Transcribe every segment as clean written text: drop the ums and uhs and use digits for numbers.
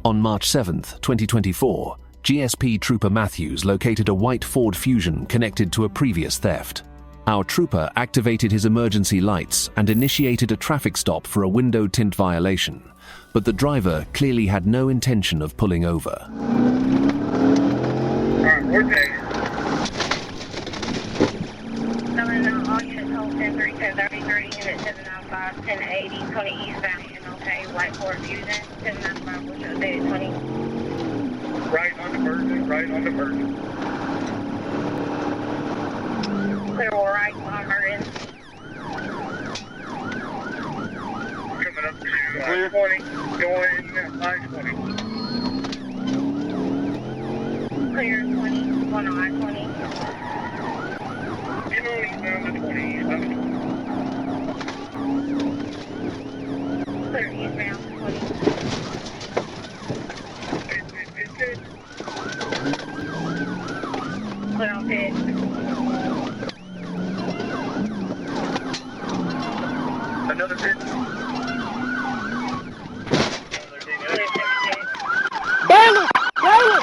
On March 7th, 2024, GSP Trooper Mathews located a white Ford Fusion connected to a previous theft. Our trooper activated his emergency lights and initiated a traffic stop for a window tint violation, but the driver clearly had no intention of pulling over. All units hold 10-3, 10-33, unit 795, 1080, 20 eastbound, okay, white Ford Fusion, 795, push up there, 20. Right on the Virgin, right on the Virgin. Clear right, Merton. Coming up to I-20, going I-20. Clear 20, going on I-20. You know, eastbound to 20, eastbound to 20. Clear eastbound to 20. Clear on pit. Another pit. Clear 7 pit. Bailey! Bailey!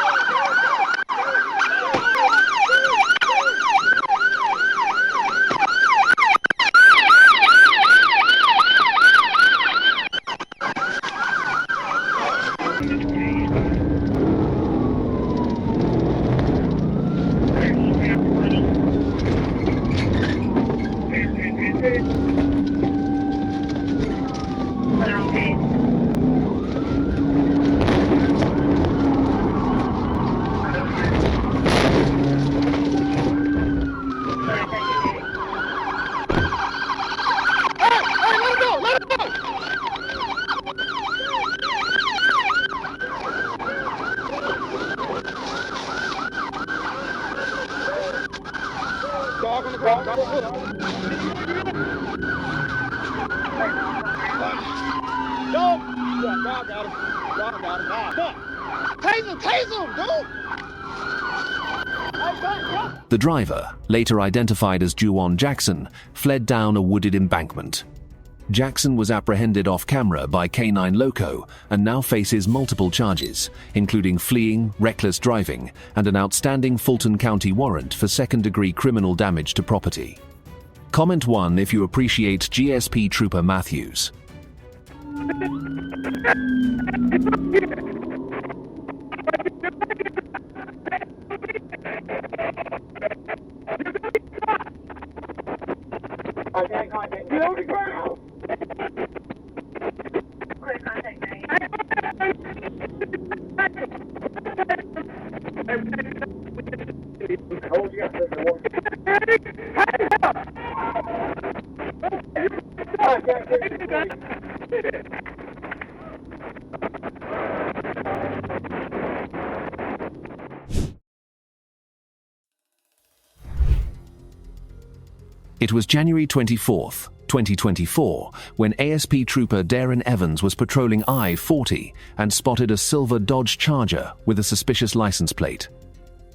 Dog on the ground, dog on the ground. Dog! Yeah, dog got him. Dog got him. Dog. Tase him, dude! Hey, back. The driver, later identified as Juwan Jackson, fled down a wooded embankment. Jackson was apprehended off-camera by K9 Loco and now faces multiple charges, including fleeing, reckless driving, and an outstanding Fulton County warrant for second-degree criminal damage to property. Comment 1 if you appreciate GSP Trooper Mathews. Okay, contact. Get on the ground! Clear contact name. Hold you up there for one. It was January 24th, 2024, when ASP Trooper Darren Evans was patrolling I-40 and spotted a silver Dodge Charger with a suspicious license plate.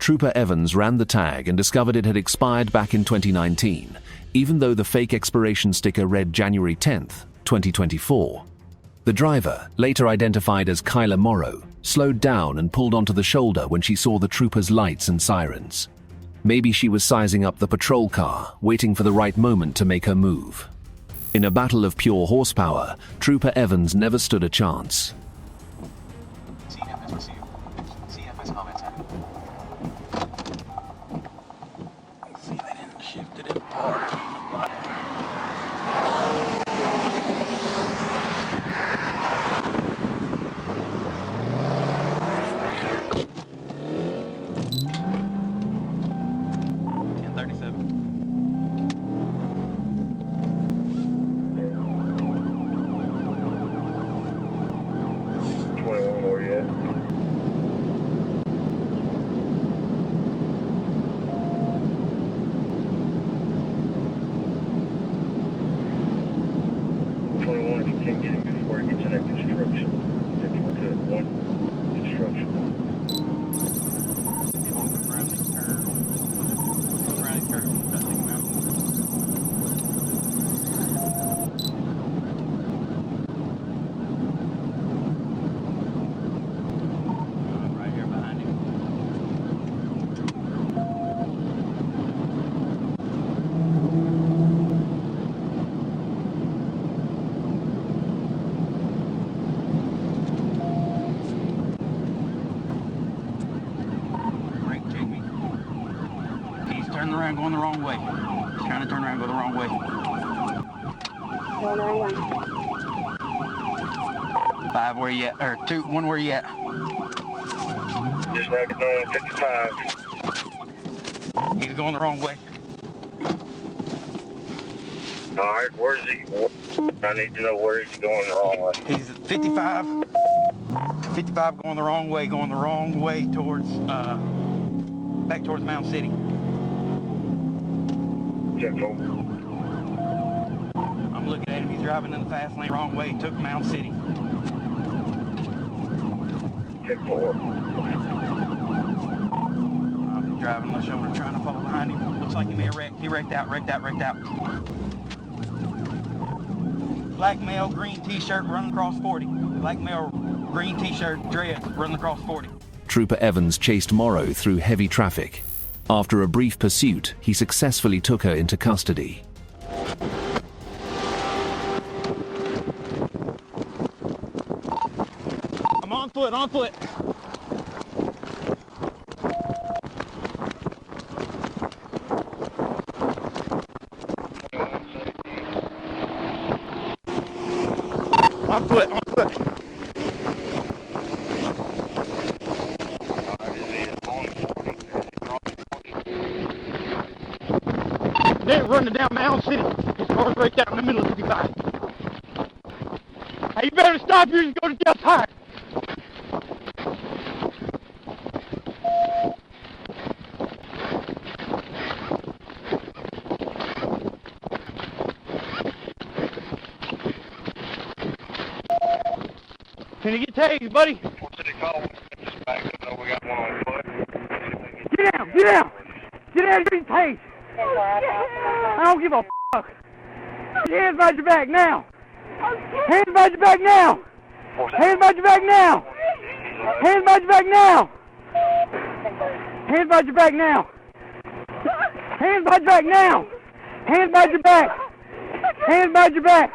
Trooper Evans ran the tag and discovered it had expired back in 2019, even though the fake expiration sticker read January 10th, 2024. The driver, later identified as Kyla Morrow, slowed down and pulled onto the shoulder when she saw the trooper's lights and sirens. Maybe she was sizing up the patrol car, waiting for the right moment to make her move. In a battle of pure horsepower, Trooper Evans never stood a chance. CF is received. CF is commented. See, they didn't shift it in park. Trying to turn around and go the wrong way. Going the wrong way. 5, where you at? Or 2, 1, where you at? Just now going 55. He's going the wrong way. All right, where's he? I need to know where he's going the wrong way. He's at 55. 55 going the wrong way towards, back towards Mound City. 10-4. I'm looking at him. He's driving in the fast lane wrong way. Took Mound City. 10-4. I'm driving on the shoulder, trying to follow behind him. Looks like he may have wrecked. He wrecked out. Black male, green t-shirt, running across 40. Black male, green t-shirt, dreads, running across 40. Trooper Evans chased Morrow through heavy traffic. After a brief pursuit, he successfully took her into custody. I'm on foot, on foot. On foot, on foot. They're running down Mound City. His car's right down in the middle of 55. Hey, you better stop here and go to Del Tire. Can you get tased, buddy? What's it called? Just back up. No, we got one on foot. Get down, get down. Get down and get tased. I don't give a fuck. Get your hands behind your back now. Hands behind your back now. Hands behind your back now. Hands behind your back now. Hands behind your back now. Hands behind your back now. Hands behind your back. Hands behind your back.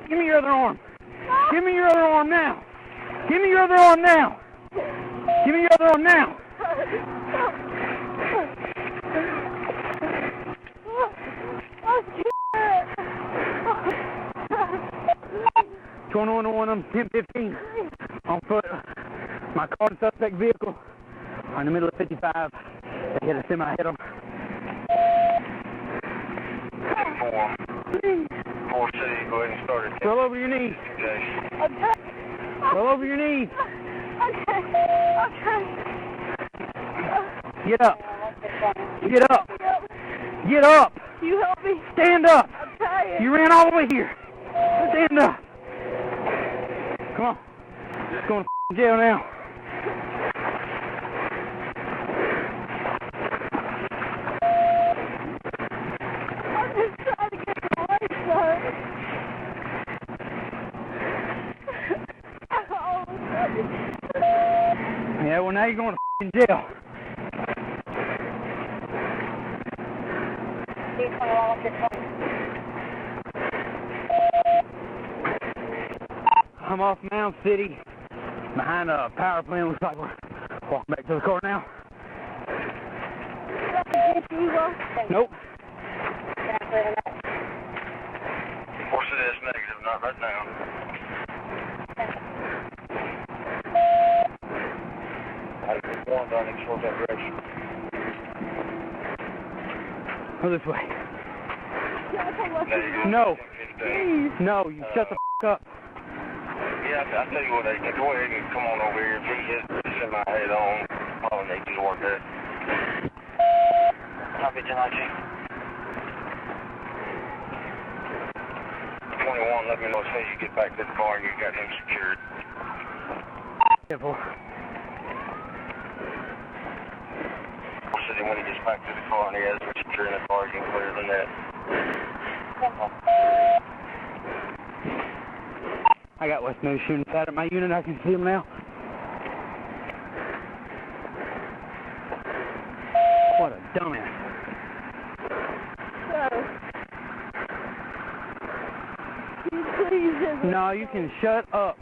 Give me your other arm. Give me your other arm now. Give me your other arm now. Give me your other arm now. 2101, I'm 1015. On foot. My car and suspect vehicle are in the middle of 55. They hit a semi, hit them. 4 City, go ahead and start it. Roll over your knees. Okay. Roll over your knees. Okay. Get up. Get up. Get up. You help me. Stand up. I'm tired. You ran all the way here. Stand up. Come on. Let's go to jail now. I'm just trying to get away, son. Yeah, well now you're going to jail. I'm off Mound City, behind a power plant. Looks like we're walking back to the car now. Nope. 4 City is negative, not right now. One running towards that direction. Go this way. Negative. No. No, you shut the up. Yeah, I'll tell you what, they can go ahead and come on over here. If he hits my head on, I'll need you to work that. Copy, 1019. 21, let me know as soon as you get back to the car and you got him secured. Careful. 4 City, when he gets back to the car and he has him secured in the car, you can clear the net. I got West Mathews shooting out at my unit. I can see him now. What a dumbass. No, you can shut up.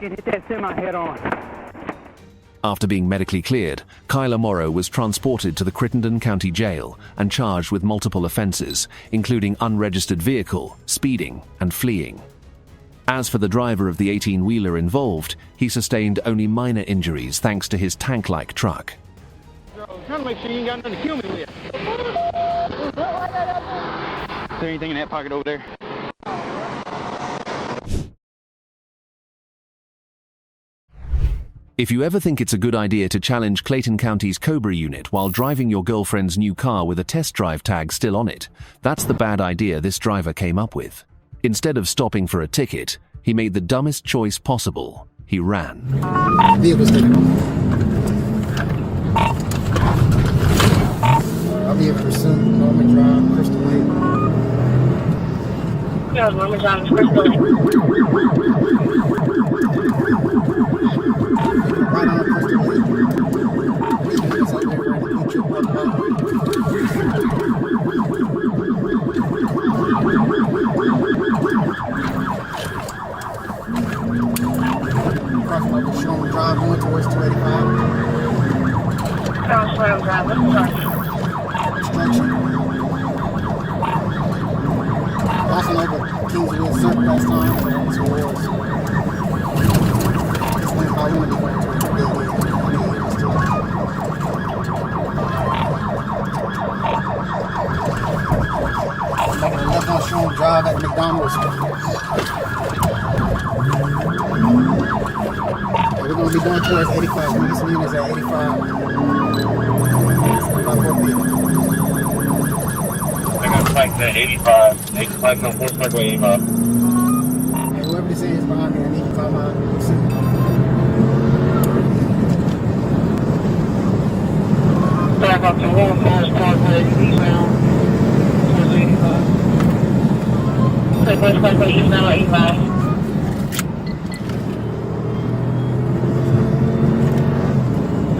Hit that semi head on. After being medically cleared, Kyler Morrow was transported to the Clayton County Jail and charged with multiple offenses, including unregistered vehicle, speeding, and fleeing. As for the driver of the 18-wheeler involved, he sustained only minor injuries thanks to his tank-like truck. I'm trying to make sure you ain't got nothing to kill me with. Is there anything in that pocket over there? If you ever think it's a good idea to challenge Clayton County's Cobra unit while driving your girlfriend's new car with a test drive tag still on it, that's the bad idea this driver came up with. Instead of stopping for a ticket, he made the dumbest choice possible. He ran. Vehicle's taken off. I'll be able to pursue Norman Drive, Crystal Lake. Yeah, Norman Drive, Crystal Lake. Right on Crystal Lake. It's over there where the future was about. Crossing over Sherman Drive going towards 285. Cross Sherman Drive, what's the Construction. Crossing over Kingswood Circle last time towards. This one if I want to be going towards the building. Making a left on Sherman Drive at McDonald's. We're going to be going towards 85. This mean is at 85. I got spiked at 85. 85 on 4 spike way 85. Hey, whoever this is behind me, I need to come out. Back up to 1 Forest Parkway, eastbound, towards 85. Take Forest Parkway, eastbound, 85.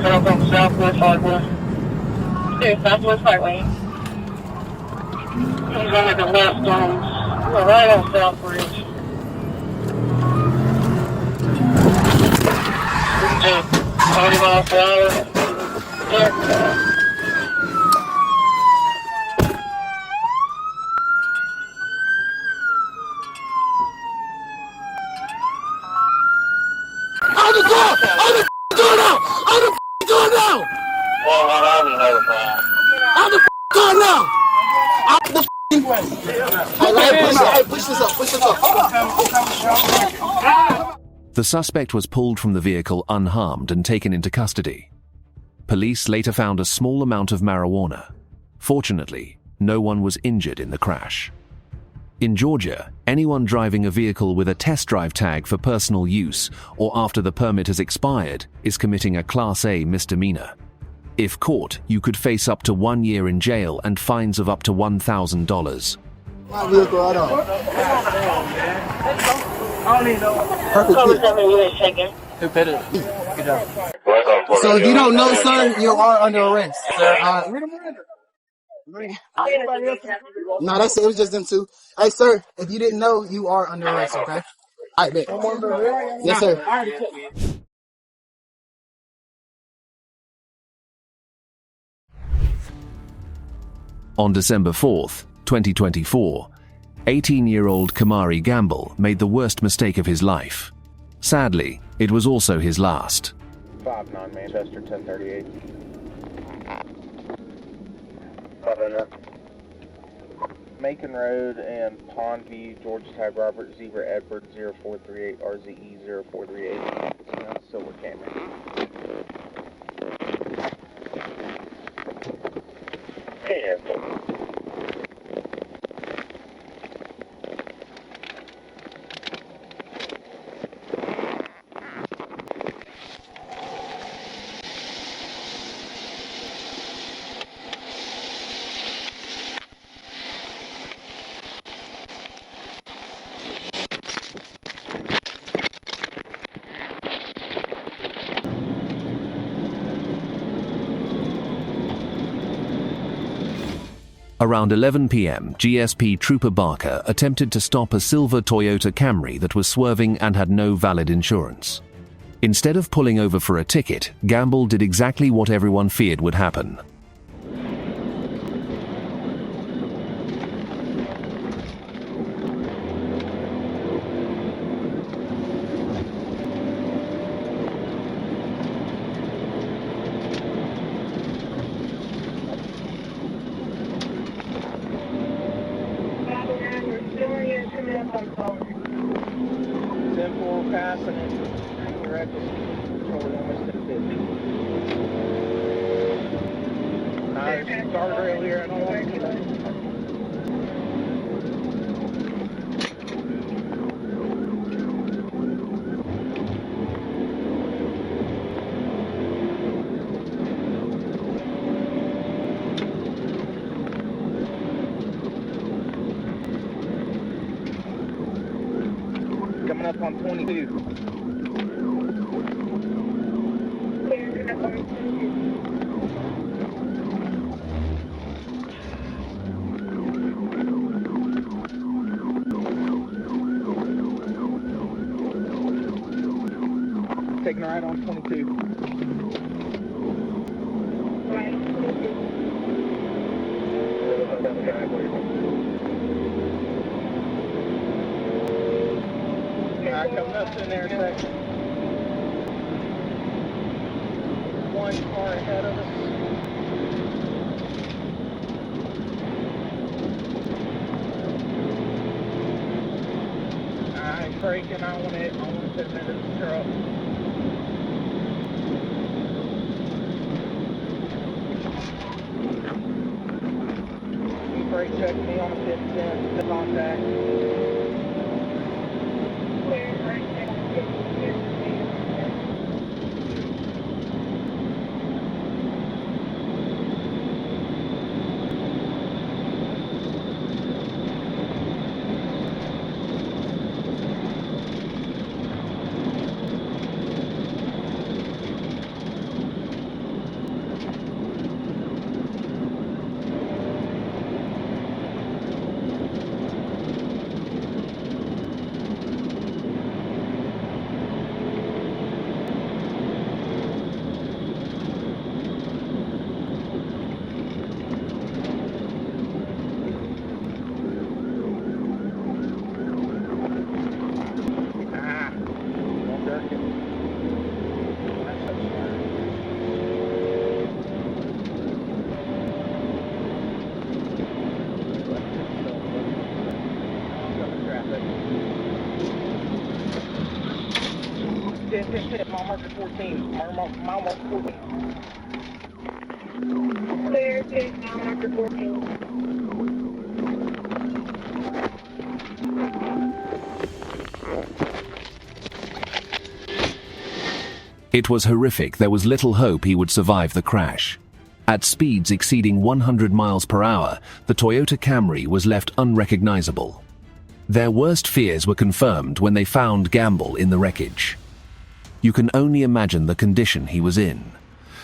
Cut off on Southwest Parkway. Stay Southwest Parkway. He's on the left on, we're right on South Bridge. 40 miles per hour. Yeah. Out the door! Out the door now! Out the door now! Well, I was notified. Out the door now! Out the way! Hey, push this up, push this up. The suspect was pulled from the vehicle unharmed and taken into custody. Police later found a small amount of marijuana. Fortunately, no one was injured in the crash. In Georgia, anyone driving a vehicle with a test drive tag for personal use or after the permit has expired is committing a Class A misdemeanor. If caught, you could face up to 1 year in jail and fines of up to $1,000. My vehicle right on. Perfect. Who pit it? Good job. So if you don't know, sir, you are under arrest. No, that's it. It was just them two. Hey, sir, if you didn't know, you are under arrest, okay? All right, bet. Yes, sir. On December 4th, 2024, 18-year-old Kamari Gamble made the worst mistake of his life. Sadly, it was also his last. 5-9 Manchester 1038. Macon Road and Pondview, Georgia Type Robert, Zebra Edward 0438, RZE 0438. Silver Camry. Around 11 p.m., GSP Trooper Barker attempted to stop a silver Toyota Camry that was swerving and had no valid insurance. Instead of pulling over for a ticket, Gamble did exactly what everyone feared would happen. Passing it, reckless control almost at 50. There's a guardrail here, I don't want to see that. Coming up on 22. Taking a ride on 22. Right on 22. Alright, coming up to an intersection. One car ahead of us. Alright, braking, I want to put him into the truck. Brake check me on a 10-10, the contact. Mile marker 14. Mile marker 14. Clear, take mile marker 14. It was horrific. There was little hope he would survive the crash. At speeds exceeding 100 miles per hour, the Toyota Camry was left unrecognizable. Their worst fears were confirmed when they found Gamble in the wreckage. You can only imagine the condition he was in.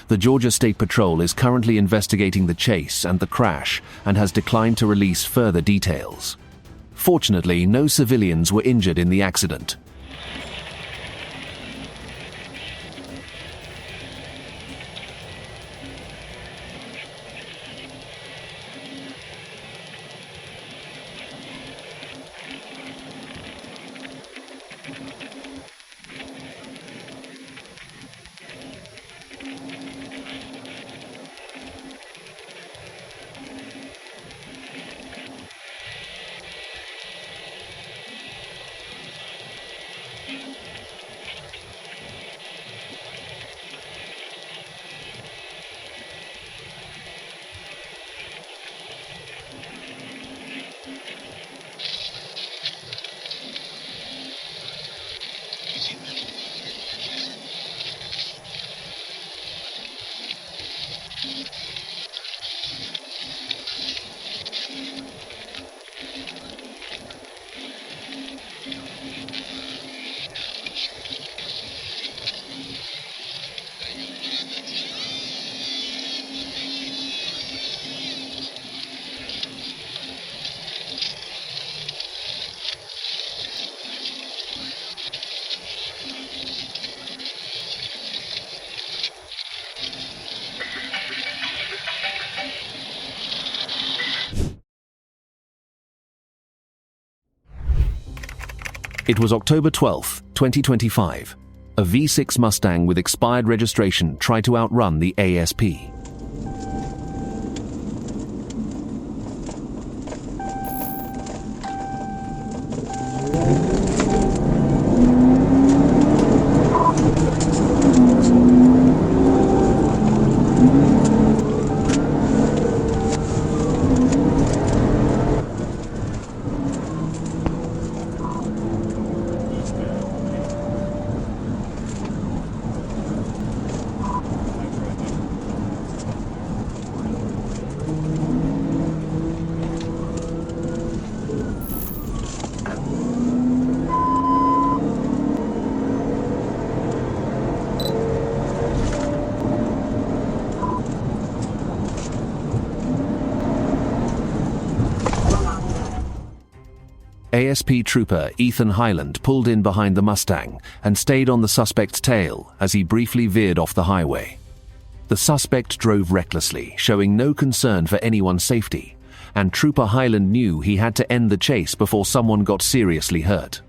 The Georgia State Patrol is currently investigating the chase and the crash and has declined to release further details. Fortunately, no civilians were injured in the accident. It was October 12, 2025. A V6 Mustang with expired registration tried to outrun the ASP. ASP Trooper Ethan Highland pulled in behind the Mustang and stayed on the suspect's tail as he briefly veered off the highway. The suspect drove recklessly, showing no concern for anyone's safety, and Trooper Highland knew he had to end the chase before someone got seriously hurt.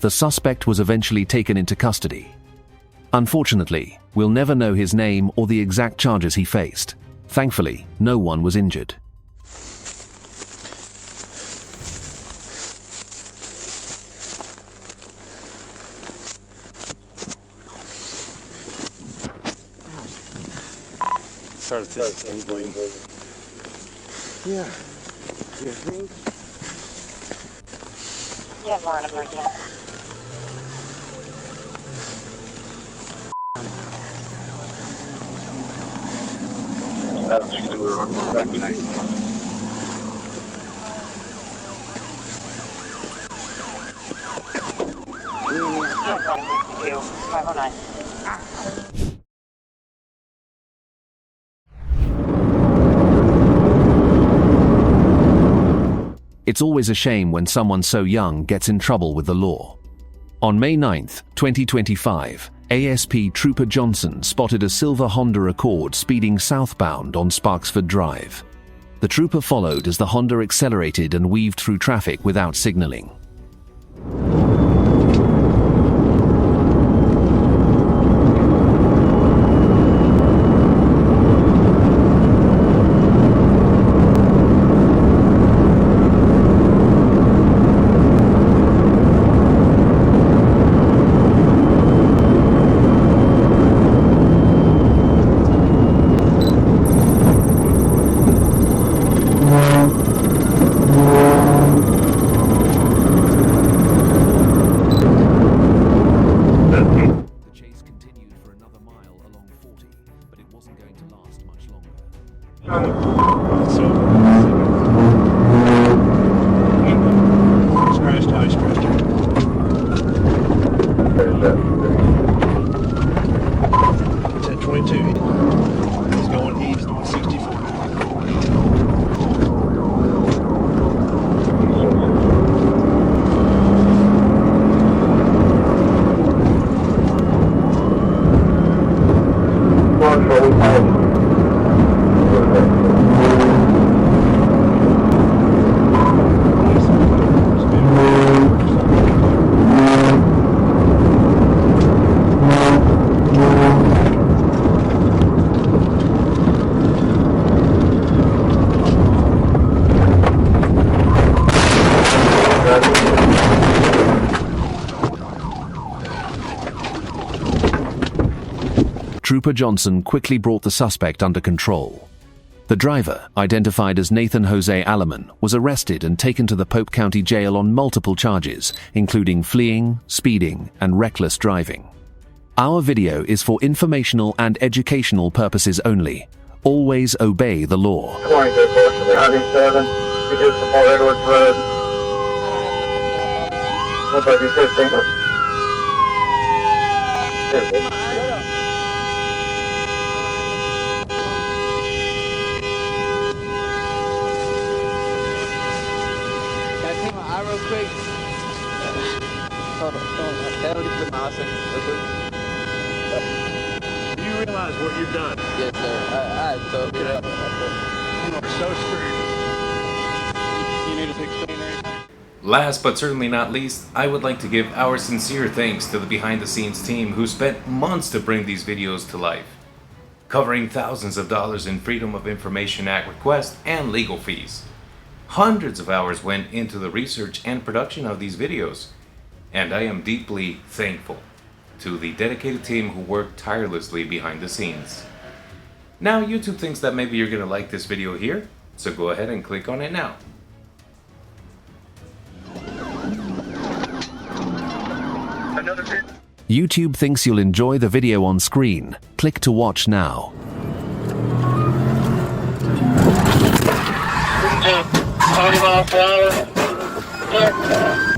The suspect was eventually taken into custody. Unfortunately, we'll never know his name or the exact charges he faced. Thankfully, no one was injured. Started to bleeding. Yeah. Yeah, more of yeah. That's we were on the second night. It's always a shame when someone so young gets in trouble with the law. On May 9th, 2025, ASP Trooper Johnson spotted a silver Honda Accord speeding southbound on Sparksford Drive. The trooper followed as the Honda accelerated and weaved through traffic without signaling. Trooper Johnson quickly brought the suspect under control. The driver, identified as Nathan Jose Alleman, was arrested and taken to the Pope County Jail on multiple charges, including fleeing, speeding, and reckless driving. Our video is for informational and educational purposes only. Always obey the law. 22-97, we do support Edwards Road. Looks like he's 15. Real quick. Hold on. That'll be awesome. Do you realize what you've done? Yes, sir. I told you that. You are so screwed. You need us to explain anything? Last but certainly not least, I would like to give our sincere thanks to the behind-the-scenes team who spent months to bring these videos to life, covering thousands of dollars in Freedom of Information Act requests and legal fees. Hundreds of hours went into the research and production of these videos, and I am deeply thankful to the dedicated team who worked tirelessly behind the scenes. Now, YouTube thinks that maybe you're going to like this video here, so go ahead and click on it now. YouTube thinks you'll enjoy the video on screen. Click to watch now. 20 miles per hour.